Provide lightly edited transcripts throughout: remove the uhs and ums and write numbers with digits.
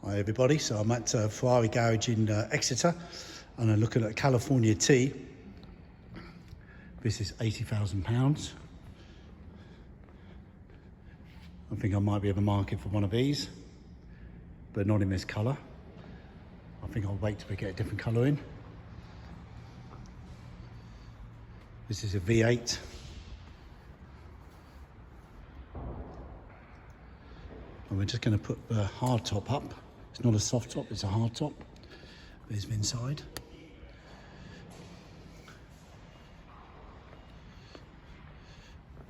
Hi everybody, so I'm at Ferrari garage in Exeter and I'm looking at a California T. This is £80,000. I think I might be in the market for one of these, but not in this colour. I think I'll wait till we get a different colour in. This is a V8. And we're just going to put the hard top up. It's not a soft top, it's a hard top. There's the inside.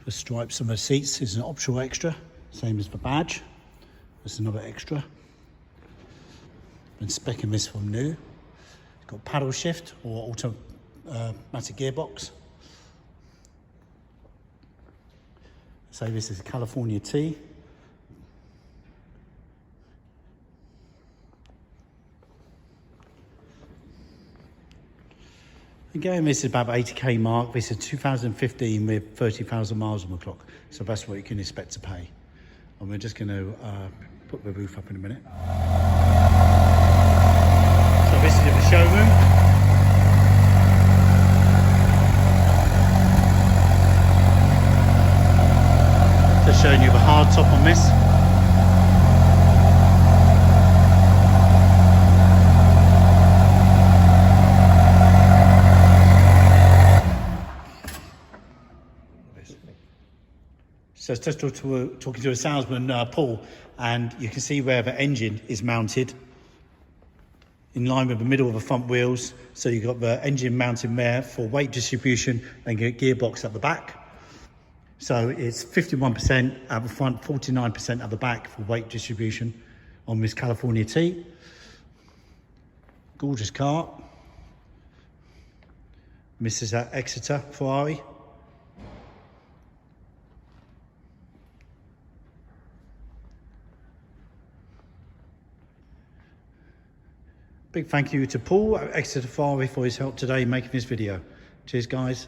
The stripes on the seats is an optional extra, same as the badge. That's another extra. Been speccing this from new. It's got paddle shift or automatic gearbox. So this is a California T. Again, this is about 80k mark. This is 2015 with 30,000 miles on the clock. So that's what you can expect to pay. And we're just going to put the roof up in a minute. So this is in the showroom. Just showing you the hard top on this. So it's just talking to a salesman, Paul, and you can see where the engine is mounted in line with the middle of the front wheels. So you've got the engine mounted there for weight distribution and gearbox at the back. So it's 51% at the front, 49% at the back for weight distribution on this California T. Gorgeous car. This is at Exeter Ferrari. Big thank you to Paul at Exeter Ferrari for his help today making this video. Cheers guys.